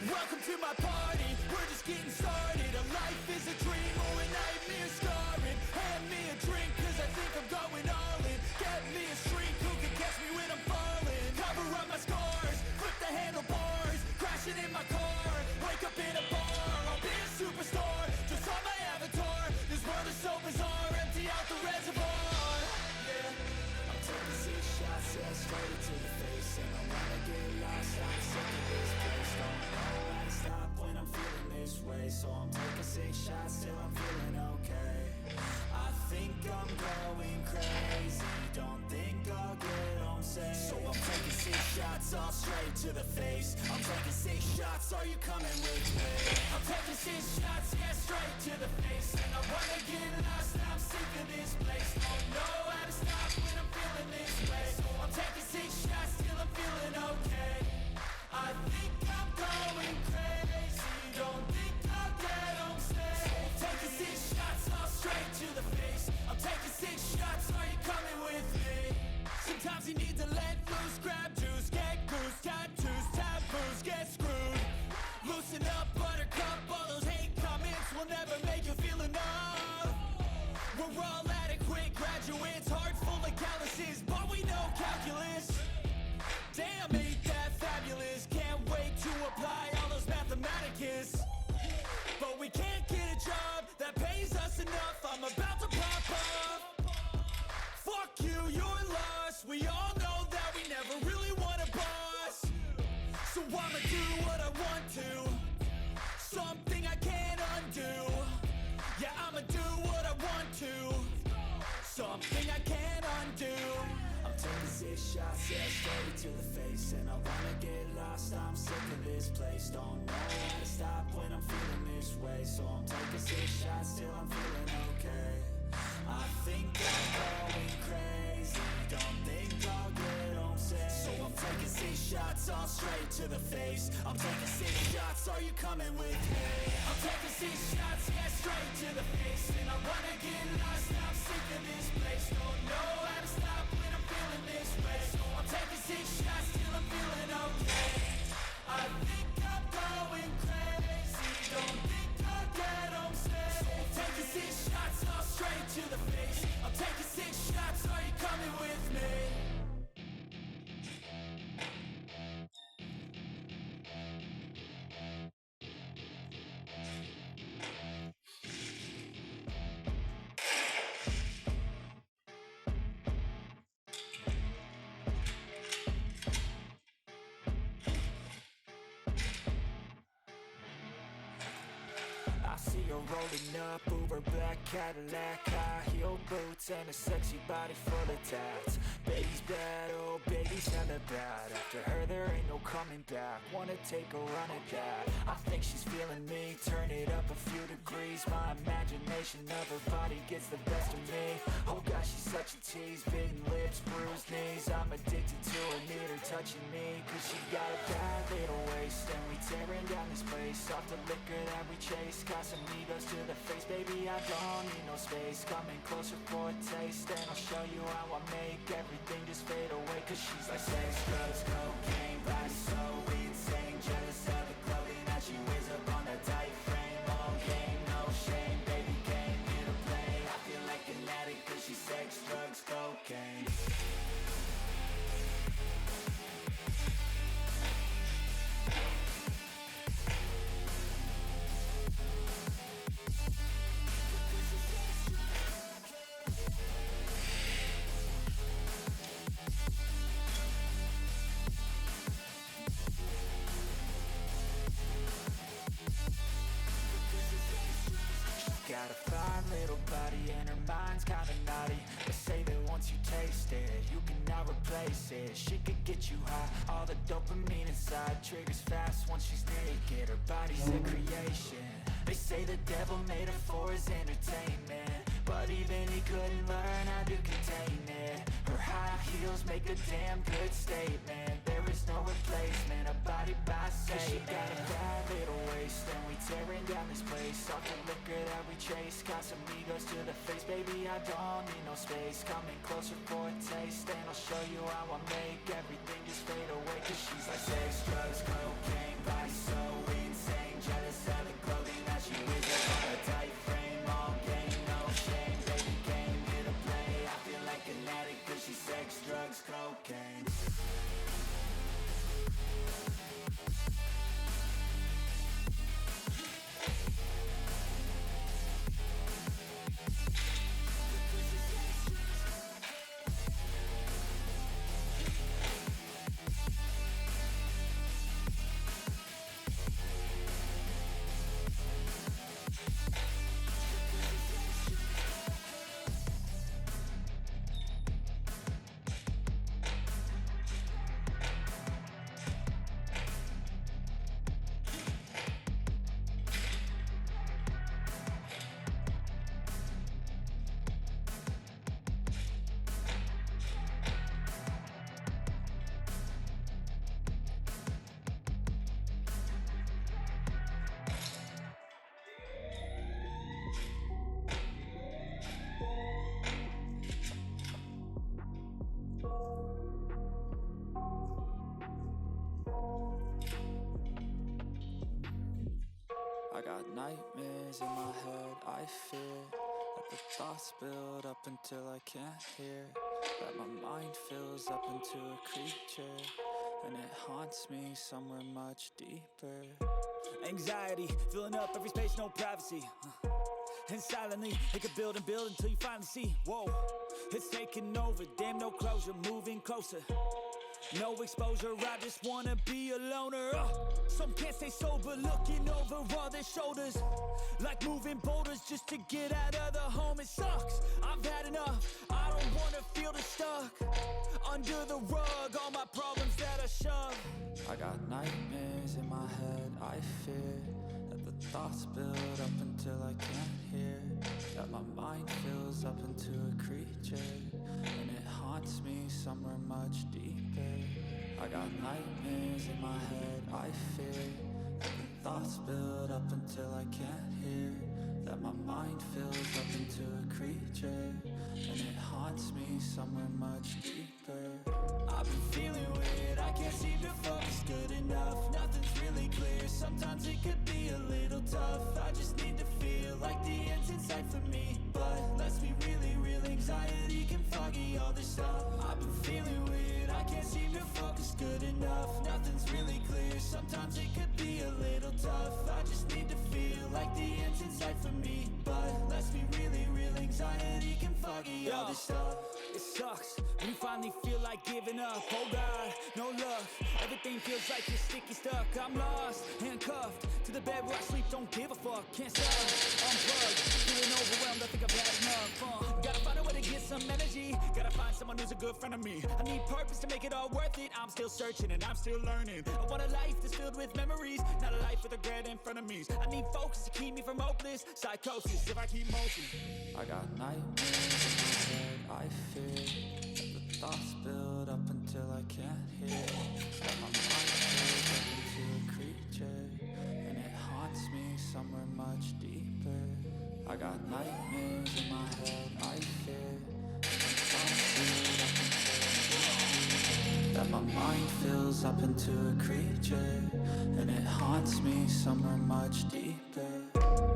Welcome to my party, we're just getting started. A life is a dream or a nightmare scarring. Hand me a drink cause I think I'm going all in. Get me a shrink who can catch me when I'm falling. Cover up my scars, flip the handlebars. Crashing in my car, wake up in a bar. I'll be a superstar, just on my avatar. This world is so bizarre, empty out the reservoir. Yeah, I'm taking 6 shots, yeah, straight to the face. And I wanna get lost, I'm sick of this place. Don't know how to stop when I'm feeling this way. So I'm taking 6 shots till I'm feeling okay. I think I'm going crazy, don't think I'll get home safe. So I'm taking 6 shots, all straight to the face. I'm taking 6 shots, are you coming with me? I'm taking 6 shots, yeah, straight to the face. And I wanna get lost, I'm sick of this place. Don't know how to stop when I'm feeling this way. So I'm taking 6 shots till I'm feeling okay. I think I'm going crazy, don't think I'll get home safe. So I'm taking 6 shots, all straight to the face. I'm taking 6 shots, are you coming with me? Sometimes you need to let loose, grab juice, get goose, tattoos, taboos, get screwed. Loosen up, buttercup, all those hate comments will never make you feel enough. We're all adequate graduates, heart full of calluses, but we know calculus. Damn, ain't that fabulous, can't wait to apply all those mathematicus. But we can't get a job that pays us enough, I'm about to pop off. Fuck you, you're lost, we all know that we never really want a boss. So I'ma do what I want to, something I can't undo. Yeah, I'ma do what I want to, something I can't undo. I'm taking 6 shots, yeah, straight to the face. And I wanna get lost, I'm sick of this place. Don't know how to stop when I'm feeling this way. So I'm taking 6 shots till I'm feeling okay. I think I'm going crazy, don't think I'll get home safe. So I'm taking 6 shots, all straight to the face. I'm taking 6 shots, are you coming with me? I'm taking 6 shots, yeah, straight to the face. And I wanna get lost, I'm sick of this place. Don't know how to stop when I'm feeling this way. So I'm taking 6 shots till I'm feeling okay. I think I'm going crazy, don't think I'll get home safe. So I'm taking 6 shots, all straight to the face. I'm taking 6 shots, are you coming with me? I see her rolling up, Uber black Cadillac, high heel boots and a sexy body full of tats. Baby's bad, oh baby's hella bad. After her there ain't no coming back, wanna take a run at that. I think she's feeling me, turn it up a few degrees. My imagination of her body gets the best of me. Oh gosh, she's such a tease, bitten lips, bruised knees. I'm addicted to her, need her touching me. Cause she got a bad little waist, and we tearing down this place. Off the liquor that we chase, Casamigos to the face, baby, I don't need no space. Coming closer for a taste, and I'll show you how I make everything just fade away. Cause she's like sex, drugs, cocaine, body so insane. Jealous of the clothing that she wears up on that tight frame. All game, no shame, baby came here to play. I feel like an addict cause she's sex, drugs, cocaine. Got a fine little body and her mind's kinda naughty. They say that once you taste it, you cannot replace it. She could get you high, all the dopamine inside triggers fast once she's naked. Her body's a creation. They say the devil made her for his entertainment, but even he couldn't learn how to contain it. Her high heels make a damn good statement. There is no replacement, a body by Satan. She got a bad little waist, and we tearing down this place. Off the liquor that we chase, Casamigos to the face, baby, I don't need no space. Coming closer for a taste, and I'll show you how I make everything just fade away. Cause she's like sex, drugs, cocaine, body so weird. got nightmares in my head, I fear that the thoughts build up until I can't hear, that my mind fills up into a creature, and it haunts me somewhere much deeper. Anxiety, filling up every space, no privacy. And silently, it could build and build until you finally see, whoa, it's taking over, damn no closure, moving closer. No exposure, I just wanna be a loner. Some can't stay sober, looking over all their shoulders, like moving boulders just to get out of the home. It sucks, I've had enough, I don't wanna feel the stuck under the rug, all my problems that I shove. I got nightmares in my head, I fear that the thoughts build up until I can't hear, that my mind fills up into a creature, and it haunts me somewhere much deeper. I got nightmares in my head, I fear that the thoughts build up until I can't hear, that my mind fills up into a creature, and it haunts me somewhere much deeper. I've been feeling weird, I can't seem to focus good enough, nothing's really clear, sometimes it could be a little tough, I just need to feel like the end's in sight for me, but let's be really real, anxiety can foggy all this stuff. I've been feeling weird, I can't seem to focus good enough, nothing's really clear, sometimes it could be a little tough, I just need to feel like the end's in sight for me, but let's be really real, anxiety can foggy all this stuff. It sucks when you finally feel like giving up, oh God, no luck, everything feels like you're sticky stuck, I'm lost, handcuffed to the bed where I sleep, don't give a fuck, can't stop, unplugged, feeling overwhelmed, I think I've had enough, gotta find a way to get some energy, gotta find someone who's a good friend of me, I need purpose to make it all worth it, I'm still searching and I'm still learning, I want a life that's filled with memories, not a life with regret in front of me, I need focus to keep me from hopeless psychosis if I keep motion. I got nightmares in my head, I fear that the thoughts build up until I can't hear, that my mind fills up into a creature, and it haunts me somewhere much deeper. I got nightmares in my head, I fear that my mind fills up into a creature, and it haunts me somewhere much deeper.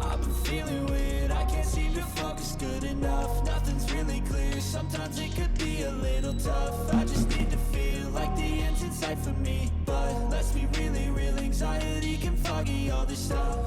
I've been feeling weird, I can't seem to focus good enough, nothing's really clear, sometimes it could be a little tough, I just need to feel like the end's in sight for me, but let's be really real, anxiety can foggy all this stuff.